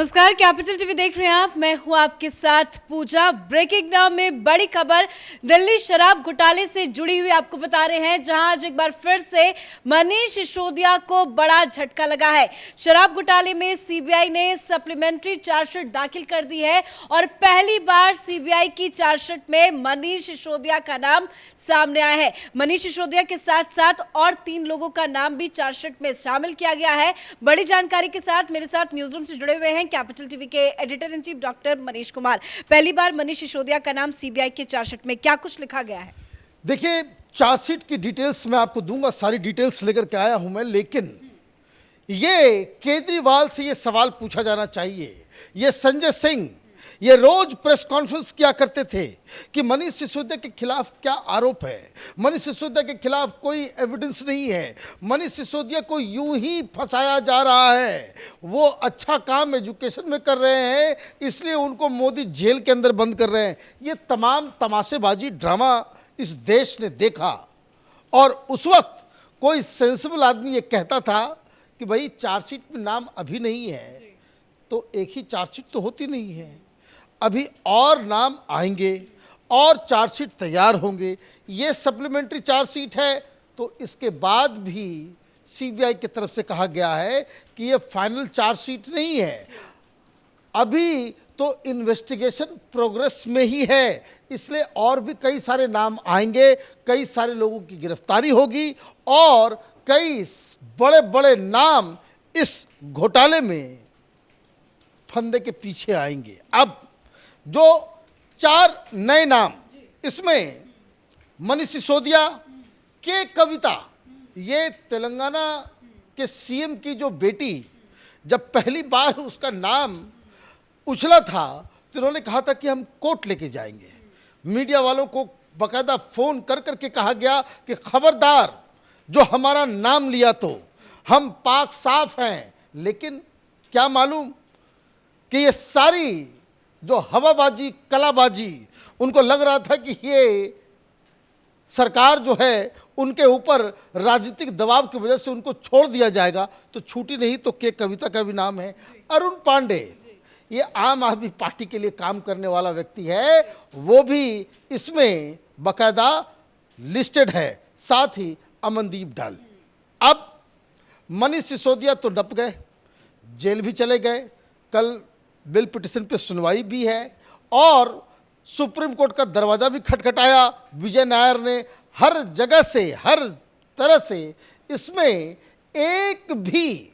नमस्कार, capital TV देख रहे हैं आप। मैं हूं आपके साथ पूजा। ब्रेकिंग नाउ में बड़ी खबर दिल्ली शराब घोटाले से जुड़ी हुई आपको बता रहे हैं, जहां आज एक बार फिर से मनीष सिसोदिया को बड़ा झटका लगा है। शराब घोटाले में सीबीआई ने सप्लीमेंट्री चार्जशीट दाखिल कर दी है और पहली बार सीबीआई की चार्जशीट में मनीष सिसोदिया का नाम सामने आया है। मनीष सिसोदिया के साथ साथ और 3 लोगों का नाम भी चार्जशीट में शामिल किया गया है। बड़ी जानकारी के साथ मेरे साथ न्यूज रूम से जुड़े हुए हैं कैपिटल टीवी के editor in chief doctor Manish Kumar. पहली बार मनीष सिसोदिया का नाम सीबीआई के चार्जशीट में, क्या कुछ लिखा गया है? देखिए, चार्जशीट की डिटेल्स मैं आपको दूंगा, सारी डिटेल्स लेकर के आया हूं मैं, लेकिन ये केजरीवाल से ये सवाल पूछा जाना चाहिए। ये संजय सिंह ये रोज प्रेस कॉन्फ्रेंस किया करते थे कि मनीष सिसोदिया के खिलाफ क्या आरोप है, मनीष सिसोदिया के खिलाफ कोई एविडेंस नहीं है, मनीष सिसोदिया को यूं ही फंसाया जा रहा है, वो अच्छा काम एजुकेशन में कर रहे हैं इसलिए उनको मोदी जेल के अंदर बंद कर रहे हैं। ये तमाम तमाशेबाजी ड्रामा इस देश ने देखा और उस वक्त कोई सेंसिबल आदमी ये कहता था कि भाई चार्जशीट में नाम अभी नहीं है तो एक ही चार्जशीट तो होती नहीं है, अभी और नाम आएंगे और चार्जशीट तैयार होंगे। ये सप्लीमेंट्री चार्जशीट है तो इसके बाद भी सीबीआई की तरफ से कहा गया है कि ये फाइनल चार्जशीट नहीं है, अभी तो इन्वेस्टिगेशन प्रोग्रेस में ही है, इसलिए और भी कई सारे नाम आएंगे, कई सारे लोगों की गिरफ्तारी होगी और कई बड़े बड़े नाम इस घोटाले में फंदे के पीछे आएंगे। अब जो 4 नए नाम, इसमें मनीष सिसोदिया, के कविता, ये तेलंगाना के सीएम की जो बेटी, जब पहली बार उसका नाम उछला था तो उन्होंने कहा था कि हम कोर्ट लेके जाएंगे। मीडिया वालों को बाकायदा फोन कर करके कहा गया कि खबरदार जो हमारा नाम लिया तो हम पाक साफ हैं, लेकिन क्या मालूम कि ये सारी जो हवाबाजी कलाबाजी, उनको लग रहा था कि ये सरकार जो है उनके ऊपर राजनीतिक दबाव की वजह से उनको छोड़ दिया जाएगा, तो छूटी नहीं तो के कविता का भी नाम है। अरुण पांडे, ये आम आदमी पार्टी के लिए काम करने वाला व्यक्ति है, वो भी इसमें बाकायदा लिस्टेड है, साथ ही अमनदीप ढाल। अब मनीष सिसोदिया तो नप गए, जेल भी चले गए, कल बिल पिटिशन पे सुनवाई भी है और सुप्रीम कोर्ट का दरवाज़ा भी खटखटाया विजय नायर ने। हर जगह से, हर तरह से इसमें एक भी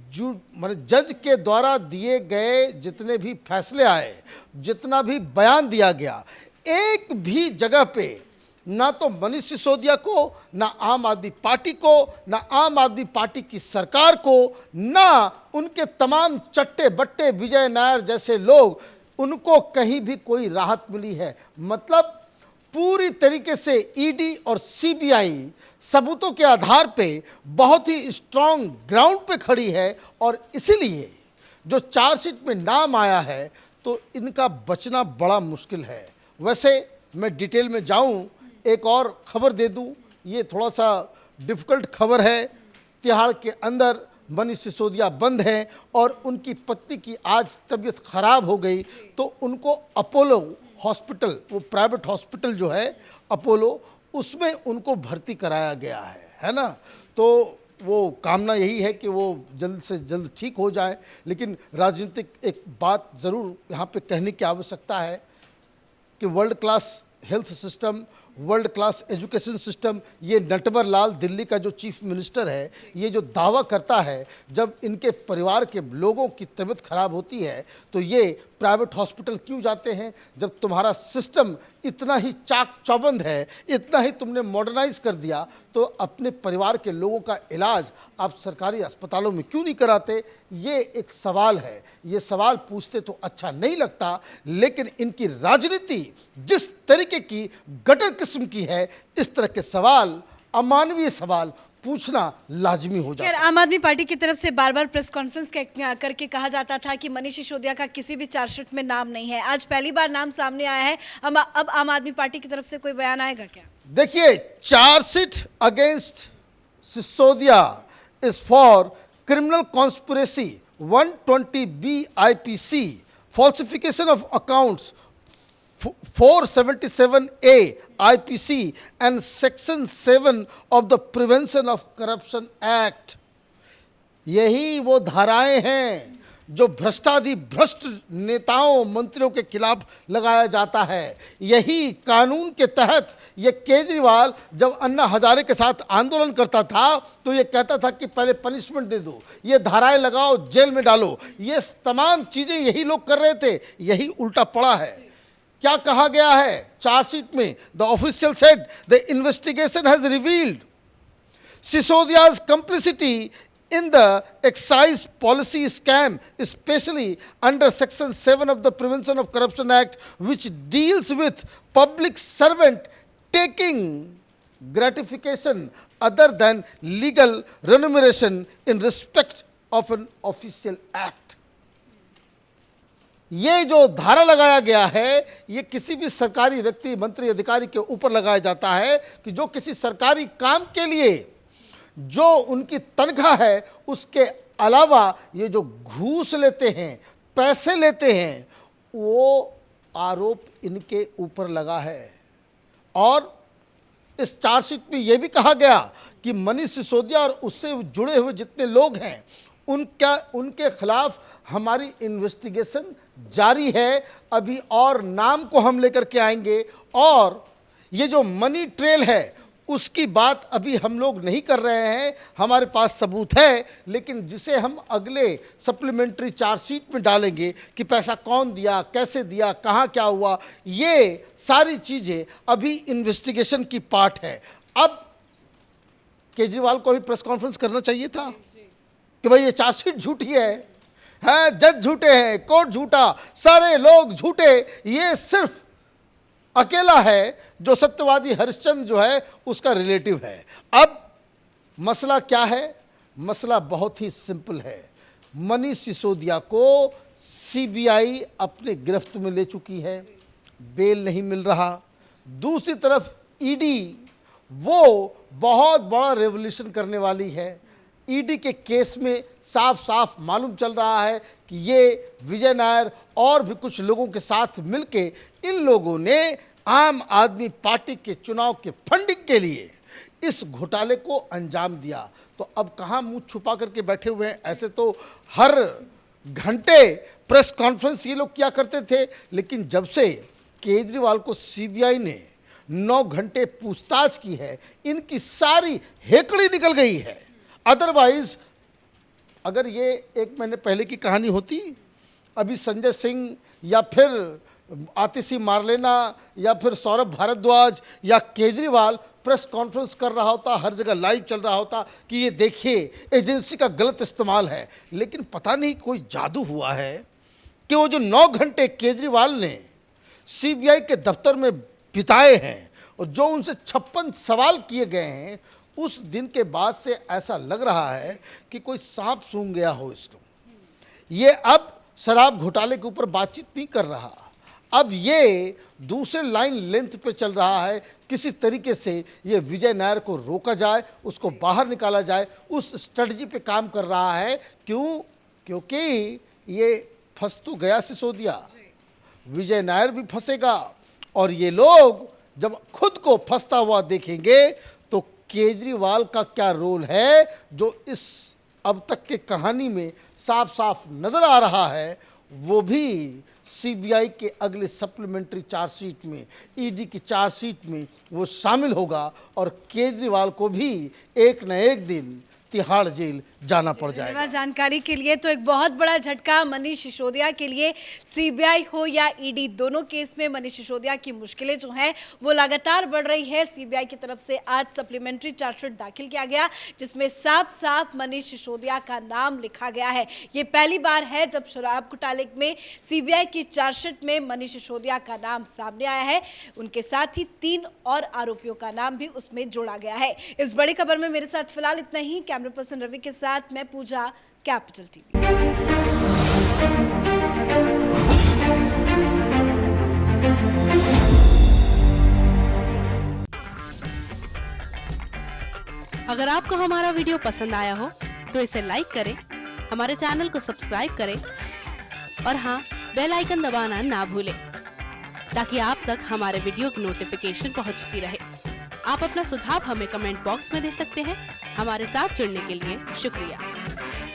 जज के द्वारा दिए गए जितने भी फैसले आए, जितना भी बयान दिया गया, एक भी जगह पे ना तो मनीष सिसोदिया को, ना आम आदमी पार्टी को, ना आम आदमी पार्टी की सरकार को, ना उनके तमाम चट्टे बट्टे विजय नायर जैसे लोग, उनको कहीं भी कोई राहत मिली है। मतलब पूरी तरीके से ईडी और सीबीआई सबूतों के आधार पे बहुत ही स्ट्रांग ग्राउंड पे खड़ी है और इसीलिए जो चार्जशीट में नाम आया है तो इनका बचना बड़ा मुश्किल है। वैसे मैं डिटेल में जाऊं, एक और खबर दे दूं, ये थोड़ा सा डिफ़िकल्ट खबर है। तिहाड़ के अंदर मनीष सिसोदिया बंद हैं और उनकी पत्नी की आज तबीयत ख़राब हो गई तो उनको अपोलो हॉस्पिटल, वो प्राइवेट हॉस्पिटल जो है अपोलो, उसमें उनको भर्ती कराया गया है ना। तो वो कामना यही है कि वो जल्द से जल्द ठीक हो जाए। लेकिन राजनीतिक एक बात ज़रूर यहाँ पे कहने की आवश्यकता है कि world class health system, world class education system, ये नटवर लाल दिल्ली का जो चीफ मिनिस्टर है, ये जो दावा करता है जब इनके परिवार के लोगों की तबीयत खराब होती है तो ये प्राइवेट हॉस्पिटल क्यों जाते हैं? जब तुम्हारा सिस्टम इतना ही चाक चौबंद है, इतना ही तुमने मॉडर्नाइज कर दिया, तो अपने परिवार के लोगों का इलाज आप सरकारी अस्पतालों में क्यों नहीं कराते? ये एक सवाल है। ये सवाल पूछते तो अच्छा नहीं लगता, लेकिन इनकी राजनीति जिस तरीके की गटर किस्म की है, इस तरह के सवाल, अमानवीय सवाल पूछना लाजमी हो जाता है। आम आदमी पार्टी की तरफ से बार बार प्रेस कॉन्फ्रेंस करके कहा जाता था कि मनीष सिसोदिया का किसी भी चार्जशीट में नाम नहीं है। आज पहली बार नाम सामने आया है। अब आम आदमी पार्टी की तरफ से कोई बयान आएगा क्या? देखिए, chargesheet against Sisodia is for criminal conspiracy 120B IPC, falsification of accounts, 477A IPC and Section 7 of the Prevention of Corruption Act. यही वो धाराएं हैं जो भ्रष्ट नेताओं मंत्रियों के खिलाफ लगाया जाता है। यही कानून के तहत ये केजरीवाल जब अन्ना हजारे के साथ आंदोलन करता था तो ये कहता था कि पहले पनिशमेंट दे दो, ये धाराएं लगाओ, जेल में डालो। ये तमाम चीजें यही लोग कर रहे थे, यही उल्टा पड़ा है। क्या कहा गया है चार्जशीट में? The official said the investigation has revealed Sisodia's complicity in the excise policy scam, especially under Section 7 of the Prevention of Corruption Act, which deals with public servant taking gratification other than legal remuneration in respect of an official act. ये जो धारा लगाया गया है ये किसी भी सरकारी व्यक्ति, मंत्री, अधिकारी के ऊपर लगाया जाता है कि जो किसी सरकारी काम के लिए जो उनकी तनख्वाह है उसके अलावा ये जो घूस लेते हैं, पैसे लेते हैं, वो आरोप इनके ऊपर लगा है। और इस चार्जशीट में यह भी कहा गया कि मनीष सिसोदिया और उससे जुड़े हुए जितने लोग हैं उनके खिलाफ हमारी इन्वेस्टिगेशन जारी है। अभी और नाम को हम लेकर के आएंगे और ये जो मनी ट्रेल है उसकी बात अभी हम लोग नहीं कर रहे हैं, हमारे पास सबूत है, लेकिन जिसे हम अगले सप्लीमेंट्री चार्जशीट में डालेंगे कि पैसा कौन दिया, कैसे दिया, कहाँ क्या हुआ, ये सारी चीज़ें अभी इन्वेस्टिगेशन की पार्ट है। अब केजरीवाल को भी प्रेस कॉन्फ्रेंस करना चाहिए था कि भाई ये चार्जशीट झूठी है, जज झूठे हैं, कोर्ट झूठा, सारे लोग झूठे, ये सिर्फ अकेला है जो सत्यवादी हरिश्चंद्र जो है उसका रिलेटिव है। अब मसला क्या है? मसला बहुत ही सिंपल है। मनीष सिसोदिया को सीबीआई अपने गिरफ्त में ले चुकी है, बेल नहीं मिल रहा। दूसरी तरफ ईडी वो बहुत बड़ा रेवोल्यूशन करने वाली है। ईडी के केस में साफ साफ मालूम चल रहा है कि ये विजय नायर और भी कुछ लोगों के साथ मिलके इन लोगों ने आम आदमी पार्टी के चुनाव के फंडिंग के लिए इस घोटाले को अंजाम दिया। तो अब कहाँ मुंह छुपा करके बैठे हुए हैं? ऐसे तो हर घंटे प्रेस कॉन्फ्रेंस ये लोग किया करते थे, लेकिन जब से केजरीवाल को सीबीआई ने 9 घंटे पूछताछ की है, इनकी सारी हेकड़ी निकल गई है। अदरवाइज अगर ये 1 महीने पहले की कहानी होती, अभी संजय सिंह या फिर आतिशी मारलेना या फिर सौरभ भारद्वाज या केजरीवाल प्रेस कॉन्फ्रेंस कर रहा होता, हर जगह लाइव चल रहा होता कि ये देखिए एजेंसी का गलत इस्तेमाल है। लेकिन पता नहीं कोई जादू हुआ है कि वो जो 9 घंटे केजरीवाल ने सीबीआई के दफ्तर में बिताए हैं और जो उनसे 56 सवाल किए गए हैं, उस दिन के बाद से ऐसा लग रहा है कि कोई सांप सूंघ गया हो इसको। ये अब शराब घोटाले के ऊपर बातचीत नहीं कर रहा, अब ये दूसरे लाइन लेंथ पे चल रहा है। किसी तरीके से ये विजय नायर को रोका जाए, उसको बाहर निकाला जाए, उस स्ट्रेटजी पे काम कर रहा है। क्यों? क्योंकि ये फंस तो गया सिसोदिया, विजय नायर भी फंसेगा और ये लोग जब खुद को फंसता हुआ देखेंगे तो केजरीवाल का क्या रोल है जो इस अब तक के कहानी में साफ साफ नजर आ रहा है, वो भी सीबीआई के अगले सप्लीमेंट्री चार्जशीट में, ईडी की चार्जशीट में वो शामिल होगा और केजरीवाल को भी एक न एक दिन तिहाड़ जेल जाना पड़ जाएगा। जानकारी के लिए तो एक बहुत बड़ा झटका मनीष सिसोदिया के लिए, सीबीआई हो या ईडी, दोनों केस में मनीष सिसोदिया की मुश्किलें जो हैं वो लगातार बढ़ रही है। सीबीआई की तरफ से आज सप्लीमेंट्री चार्जशीट दाखिल किया गया जिसमें साफ साफ मनीष सिसोदिया का नाम लिखा गया है। ये पहली बार है जब शराब घोटाले में सीबीआई की चार्जशीट में मनीष सिसोदिया का नाम सामने आया है। उनके साथ ही 3 और आरोपियों का नाम भी उसमें जोड़ा गया है। इस बड़ी खबर में मेरे साथ फिलहाल इतना ही। कैमरा पर्सन रवि के साथ मैं पूजा, कैपिटल टीवी। अगर आपको हमारा वीडियो पसंद आया हो तो इसे लाइक करें, हमारे चैनल को सब्सक्राइब करें और हाँ, बेल आइकन दबाना ना भूलें ताकि आप तक हमारे वीडियो की नोटिफिकेशन पहुंचती रहे। आप अपना सुझाव हमें कमेंट बॉक्स में दे सकते हैं। हमारे साथ जुड़ने के लिए शुक्रिया।